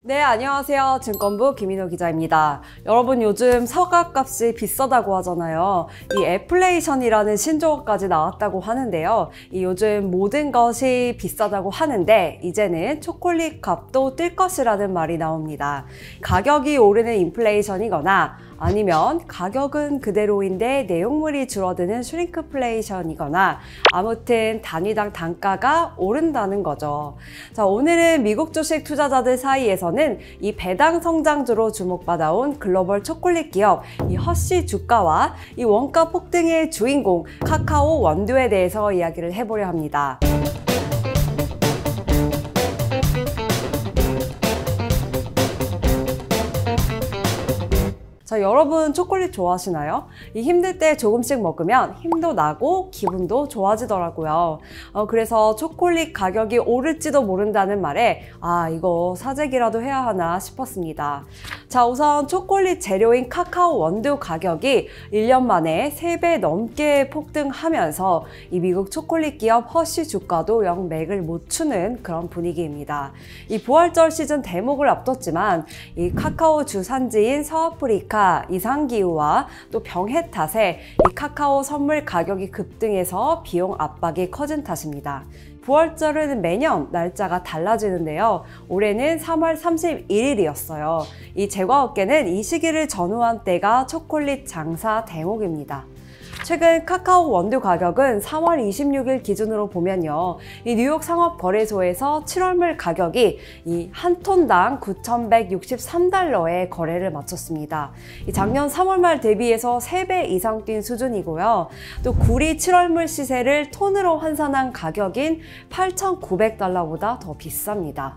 네, 안녕하세요. 증권부 김인호 기자입니다. 여러분, 요즘 서각값이 비싸다고 하잖아요. 이 애플레이션이라는 신조어까지 나왔다고 하는데요. 요즘 모든 것이 비싸다고 하는데 이제는 초콜릿 값도 뛸 것이라는 말이 나옵니다. 가격이 오르는 인플레이션이거나 아니면 가격은 그대로인데 내용물이 줄어드는 슈링크플레이션이거나 아무튼 단위당 단가가 오른다는 거죠. 자, 오늘은 미국 주식 투자자들 사이에서는 이 배당 성장주로 주목받아온 글로벌 초콜릿 기업 이 허쉬 주가와 이 원가 폭등의 주인공 카카오 원두에 대해서 이야기를 해보려 합니다. 자, 여러분 초콜릿 좋아하시나요? 이 힘들 때 조금씩 먹으면 힘도 나고 기분도 좋아지더라고요. 그래서 초콜릿 가격이 오를지도 모른다는 말에 이거 사재기라도 해야 하나 싶었습니다. 자, 우선 초콜릿 재료인 카카오 원두 가격이 1년 만에 3배 넘게 폭등하면서 이 미국 초콜릿 기업 허쉬 주가도 영 맥을 못 추는 그런 분위기입니다. 이 부활절 시즌 대목을 앞뒀지만 이 카카오 주산지인 서아프리카 이상기후와 또 병해 탓에 이 카카오 선물 가격이 급등해서 비용 압박이 커진 탓입니다. 부활절은 매년 날짜가 달라지는데요. 올해는 3월 31일이었어요. 이 제과업계는 이 시기를 전후한 때가 초콜릿 장사 대목입니다. 최근 카카오 원두 가격은 3월 26일 기준으로 보면요. 이 뉴욕 상업거래소에서 7월물 가격이 이 한 톤당 9,163달러에 거래를 마쳤습니다. 작년 3월 말 대비해서 3배 이상 뛴 수준이고요. 또 구리 7월물 시세를 톤으로 환산한 가격인 8,900달러보다 더 비쌉니다.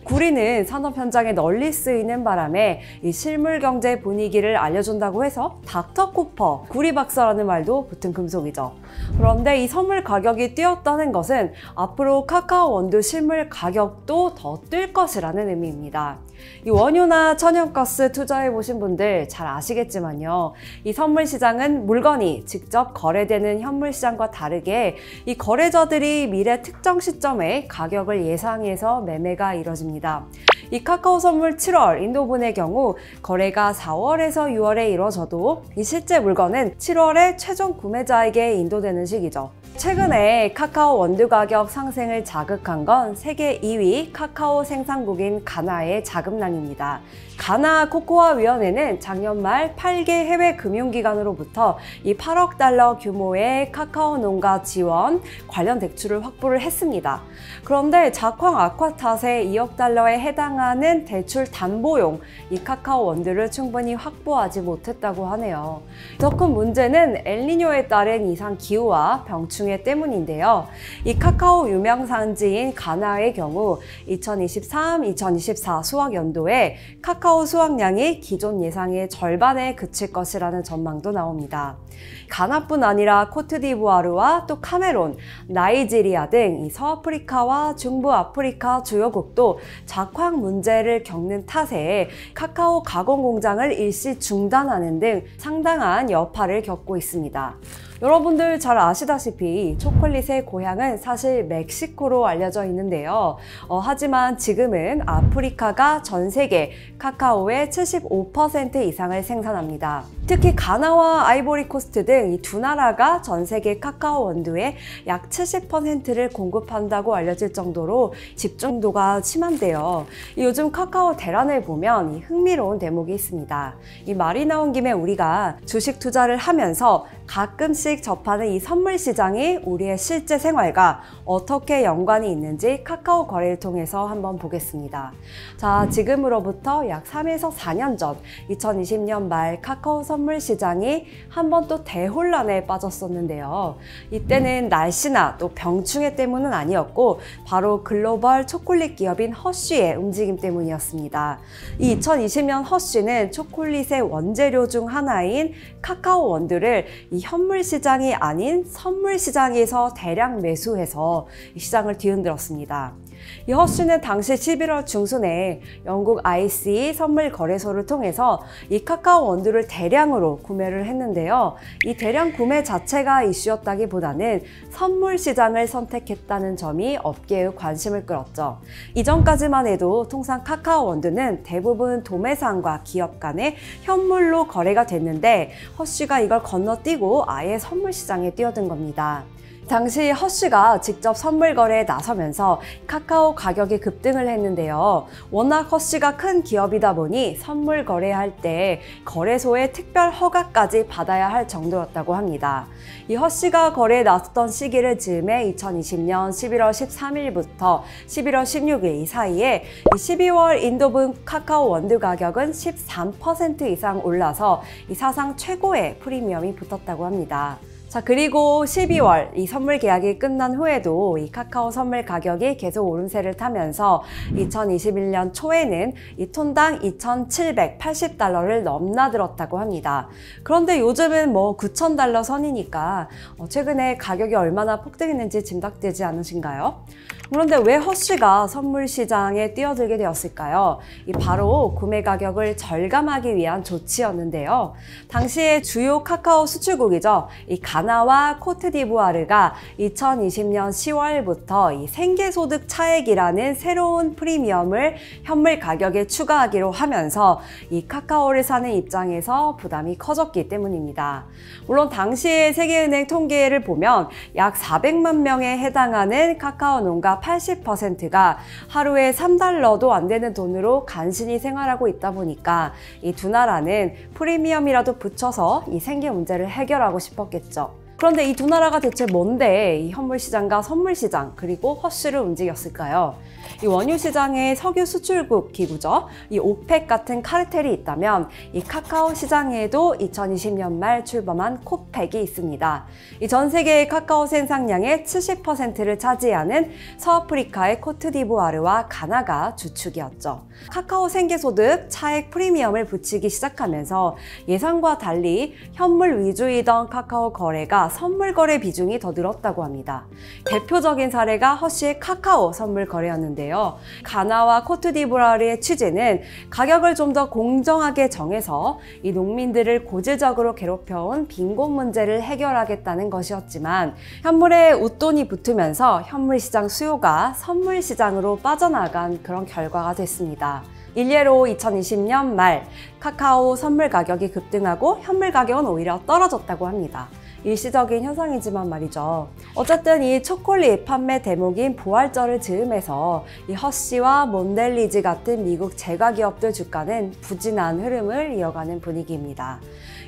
구리는 산업 현장에 널리 쓰이는 바람에 이 실물 경제 분위기를 알려준다고 해서 닥터 쿠퍼, 구리 박사라는 말도 붙은 금속이죠. 그런데 이 선물 가격이 뛰었다는 것은 앞으로 카카오 원두 실물 가격도 더 뛸 것이라는 의미입니다. 이 원유나 천연가스 투자해보신 분들 잘 아시겠지만요. 이 선물 시장은 물건이 직접 거래되는 현물 시장과 다르게 이 거래처들이 미래 특정 시점에 가격을 예상해서 매매가 이뤄집니다. 이 카카오 선물 7월 인도분의 경우 거래가 4월에서 6월에 이루어져도 이 실제 물건은 7월에 최종 구매자에게 인도되는 시기죠. 최근에 카카오 원두 가격 상승을 자극한 건 세계 2위 카카오 생산국인 가나의 자금난입니다. 가나 코코아 위원회는 작년 말 8개 해외 금융기관으로부터 이 8억 달러 규모의 카카오 농가 지원 관련 대출을 확보를 했습니다. 그런데 작황 악화 탓에 2억 달러에 해당하는 대출 담보용 이 카카오 원두를 충분히 확보하지 못했다고 하네요. 더 큰 문제는 엘니뇨에 따른 이상 기후와 병충해 때문인데요. 이 카카오 유명 산지인 가나의 경우 2023-2024 수확 연도에 카카오 수확량이 기존 예상의 절반에 그칠 것이라는 전망도 나옵니다. 가나뿐 아니라 코트디부아르와 또 카메론, 나이지리아 등 이 서아프리카와 중부아프리카 주요국도 작황 문제를 겪는 탓에 카카오 가공 공장을 일시 중단하는 등 상당한 여파를 겪고 있습니다. 여러분들 잘 아시다시피 초콜릿의 고향은 사실 멕시코로 알려져 있는데요. 하지만 지금은 아프리카가 전 세계 카카오의 75% 이상을 생산합니다. 특히 가나와 아이보리코스트 등 이 두 나라가 전 세계 카카오 원두의 약 70%를 공급한다고 알려질 정도로 집중도가 심한데요. 요즘 카카오 대란을 보면 이 흥미로운 대목이 있습니다. 이 말이 나온 김에 우리가 주식 투자를 하면서 가끔씩 접하는 이 선물 시장이 우리의 실제 생활과 어떻게 연관이 있는지 카카오 거래를 통해서 한번 보겠습니다. 자, 지금으로부터 약 3에서 4년 전 2020년 말 카카오 선물 시장이 한번 또 대혼란에 빠졌었는데요. 이때는 날씨나 또 병충해 때문은 아니었고 바로 글로벌 초콜릿 기업인 허쉬의 움직임 때문이었습니다. 이 2020년 허쉬는 초콜릿의 원재료 중 하나인 카카오 원두를 이 현물 시장이 아닌 선물 시장에서 대량 매수해서 시장을 뒤흔들었습니다. 이 허쉬는 당시 11월 중순에 영국 IC 선물 거래소를 통해서 이 카카오 원두를 대량으로 구매를 했는데요. 이 대량 구매 자체가 이슈였다기보다는 선물 시장을 선택했다는 점이 업계의 관심을 끌었죠. 이전까지만 해도 통상 카카오 원두는 대부분 도매상과 기업 간의 현물로 거래가 됐는데 허쉬가 이걸 건너뛰고 아예 선물 시장에 뛰어든 겁니다. 당시 허쉬가 직접 선물 거래에 나서면서 카카오 가격이 급등을 했는데요. 워낙 허쉬가 큰 기업이다 보니 선물 거래할 때 거래소의 특별 허가까지 받아야 할 정도였다고 합니다. 이 허쉬가 거래에 나섰던 시기를 즈음해 2020년 11월 13일부터 11월 16일 이 사이에 12월 인도분 카카오 원두 가격은 13% 이상 올라서 이 사상 최고의 프리미엄이 붙었다고 합니다. 자, 그리고 12월 이 선물 계약이 끝난 후에도 이 카카오 선물 가격이 계속 오름세를 타면서 2021년 초에는 이 톤당 2,780달러를 넘나들었다고 합니다. 그런데 요즘은 뭐 9,000달러 선이니까 최근에 가격이 얼마나 폭등했는지 짐작되지 않으신가요? 그런데 왜 허쉬가 선물 시장에 뛰어들게 되었을까요? 바로 구매 가격을 절감하기 위한 조치였는데요. 당시에 주요 카카오 수출국이죠. 이 가나와 코트디부아르가 2020년 10월부터 이 생계소득 차액이라는 새로운 프리미엄을 현물 가격에 추가하기로 하면서 이 카카오를 사는 입장에서 부담이 커졌기 때문입니다. 물론 당시의 세계은행 통계를 보면 약 400만 명에 해당하는 카카오 농가 80%가 하루에 3달러도 안 되는 돈으로 간신히 생활하고 있다 보니까 이 두 나라는 프리미엄이라도 붙여서 이 생계 문제를 해결하고 싶었겠죠. 그런데 이 두 나라가 대체 뭔데 이 현물 시장과 선물 시장 그리고 허쉬를 움직였을까요? 이 원유 시장의 석유 수출국 기구죠. 이 오펙 같은 카르텔이 있다면 이 카카오 시장에도 2020년 말 출범한 코펙이 있습니다. 이 전 세계의 카카오 생산량의 70%를 차지하는 서아프리카의 코트디부아르와 가나가 주축이었죠. 카카오 생계소득 차액 프리미엄을 붙이기 시작하면서 예상과 달리 현물 위주이던 카카오 거래가 선물 거래 비중이 더 늘었다고 합니다. 대표적인 사례가 허쉬의 카카오 선물 거래였는데요. 가나와 코트디부아르의 취지는 가격을 좀 더 공정하게 정해서 이 농민들을 고질적으로 괴롭혀온 빈곤 문제를 해결하겠다는 것이었지만 현물에 웃돈이 붙으면서 현물 시장 수요가 선물 시장으로 빠져나간 그런 결과가 됐습니다. 일례로 2020년 말 카카오 선물 가격이 급등하고 현물 가격은 오히려 떨어졌다고 합니다. 일시적인 현상이지만 말이죠. 어쨌든 이 초콜릿 판매 대목인 부활절을 즈음해서 이 허쉬와 몬델리즈 같은 미국 제과 기업들 주가는 부진한 흐름을 이어가는 분위기입니다.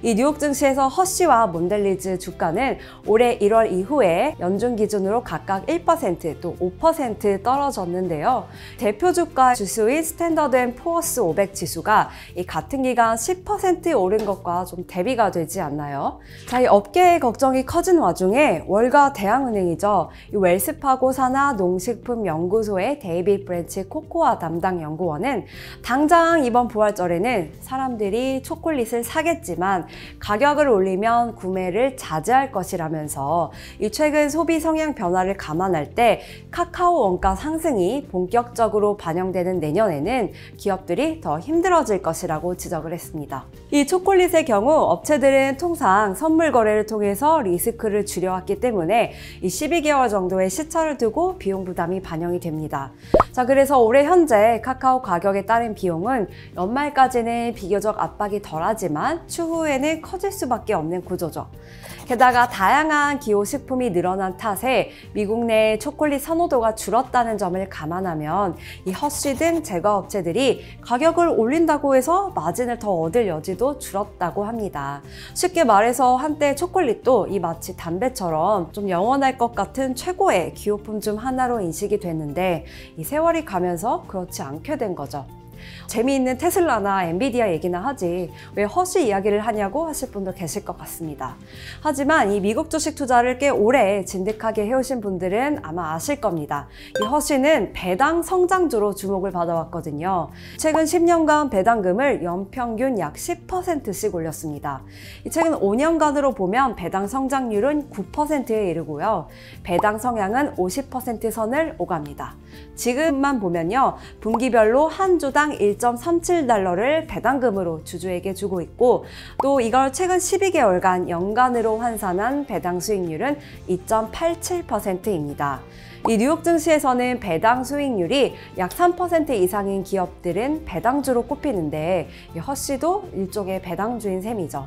이 뉴욕 증시에서 허쉬와 몬델리즈 주가는 올해 1월 이후에 연중 기준으로 각각 1% 또 5% 떨어졌는데요. 대표 주가 지수인 스탠더드 앤 푸어스 500 지수가 이 같은 기간 10% 오른 것과 좀 대비가 되지 않나요? 자, 이 업계의 걱정이 커진 와중에 월가 대학은행이죠. 이 웰스파고 산하 농식품연구소의 데이빗 브랜치 코코아 담당 연구원은 당장 이번 부활절에는 사람들이 초콜릿을 사겠지만 가격을 올리면 구매를 자제할 것이라면서 이 최근 소비 성향 변화를 감안할 때 카카오 원가 상승이 본격적으로 반영되는 내년에는 기업들이 더 힘들어질 것이라고 지적을 했습니다. 이 초콜릿의 경우 업체들은 통상 선물 거래를 통해서 리스크를 줄여왔기 때문에 이 12개월 정도의 시차를 두고 비용 부담이 반영이 됩니다. 자, 그래서 올해 현재 카카오 가격에 따른 비용은 연말까지는 비교적 압박이 덜하지만 추후에는 커질 수밖에 없는 구조죠. 게다가 다양한 기호 식품이 늘어난 탓에 미국 내 초콜릿 선호도가 줄었다는 점을 감안하면 이 허쉬 등 제과 업체들이 가격을 올린다고 해서 마진을 더 얻을 여지도 줄었다고 합니다. 쉽게 말해서 한때 초콜릿도 이 마치 담배처럼 좀 영원할 것 같은 최고의 기호품 중 하나로 인식이 됐는데 이 세월이 가면서 그렇지 않게 된 거죠. 재미있는 테슬라나 엔비디아 얘기나 하지 왜 허쉬 이야기를 하냐고 하실 분도 계실 것 같습니다. 하지만 이 미국 주식 투자를 꽤 오래 진득하게 해오신 분들은 아마 아실 겁니다. 이 허쉬는 배당 성장주로 주목을 받아왔거든요. 최근 10년간 배당금을 연평균 약 10%씩 올렸습니다. 최근 5년간으로 보면 배당 성장률은 9%에 이르고요. 배당 성향은 50% 선을 오갑니다. 지금만 보면요, 분기별로 한 주당 1.37달러를 배당금으로 주주에게 주고 있고, 또 이걸 최근 12개월간 연간으로 환산한 배당 수익률은 2.87%입니다. 이 뉴욕 증시에서는 배당 수익률이 약 3% 이상인 기업들은 배당주로 꼽히는데, 이 허쉬도 일종의 배당주인 셈이죠.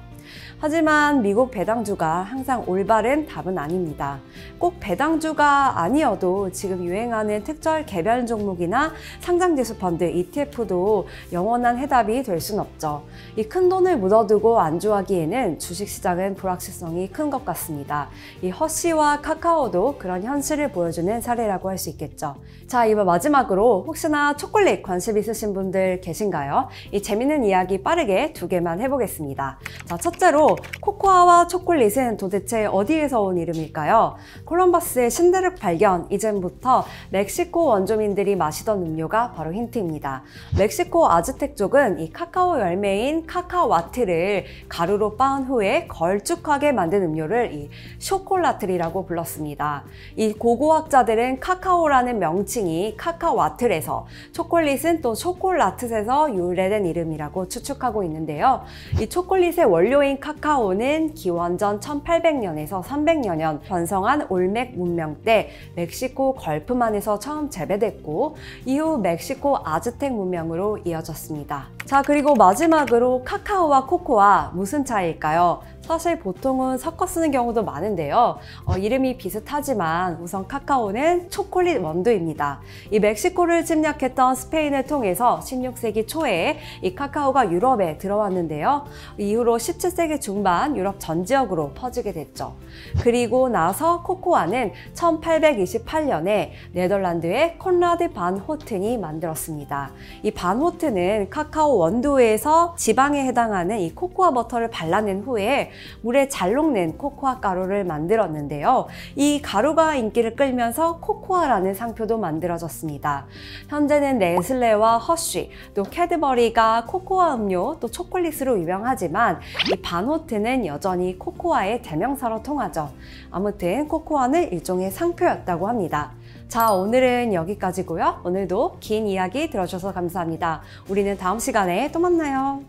하지만 미국 배당주가 항상 올바른 답은 아닙니다. 꼭 배당주가 아니어도 지금 유행하는 특정 개별 종목이나 상장지수 펀드, ETF도 영원한 해답이 될 순 없죠. 이 큰 돈을 묻어두고 안주하기에는 주식시장은 불확실성이 큰 것 같습니다. 이 허쉬와 카카오도 그런 현실을 보여주는 사례라고 할 수 있겠죠. 자, 이번 마지막으로 혹시나 초콜릿 관심 있으신 분들 계신가요? 이 재밌는 이야기 빠르게 2개만 해보겠습니다. 자, 첫째로 코코아와 초콜릿은 도대체 어디에서 온 이름일까요? 콜럼버스의 신대륙 발견 이전부터 멕시코 원주민들이 마시던 음료가 바로 힌트입니다. 멕시코 아즈텍족은 이 카카오 열매인 카카와트를 가루로 빻은 후에 걸쭉하게 만든 음료를 이 쇼콜라틀이라고 불렀습니다. 이 고고학자들은 카카오라는 명칭이 카카와틀에서, 초콜릿은 또 쇼콜라틀에서 유래된 이름이라고 추측하고 있는데요. 이 초콜릿의 원료인 카카오는 기원전 1800년에서 300여 년 번성한 올맥 문명 때 멕시코 걸프만에서 처음 재배됐고, 이후 멕시코 아즈텍 문명으로 이어졌습니다. 자, 그리고 마지막으로 카카오와 코코아 무슨 차이일까요? 사실 보통은 섞어 쓰는 경우도 많은데요. 이름이 비슷하지만 우선 카카오는 초콜릿 원두입니다. 이 멕시코를 침략했던 스페인을 통해서 16세기 초에 이 카카오가 유럽에 들어왔는데요. 이후로 17세기 중반 유럽 전 지역으로 퍼지게 됐죠. 그리고 나서 코코아는 1828년에 네덜란드의 콘라드 반 호튼이 만들었습니다. 이 반 호튼은 카카오 원두에서 지방에 해당하는 이 코코아 버터를 발라낸 후에 물에 잘 녹는 코코아 가루를 만들었는데요. 이 가루가 인기를 끌면서 코코아라는 상표도 만들어졌습니다. 현재는 네슬레와 허쉬, 또 캐드버리가 코코아 음료, 또 초콜릿으로 유명하지만 이 반호트는 여전히 코코아의 대명사로 통하죠. 아무튼 코코아는 일종의 상표였다고 합니다. 자, 오늘은 여기까지고요. 오늘도 긴 이야기 들어주셔서 감사합니다. 우리는 다음 시간에 또 만나요.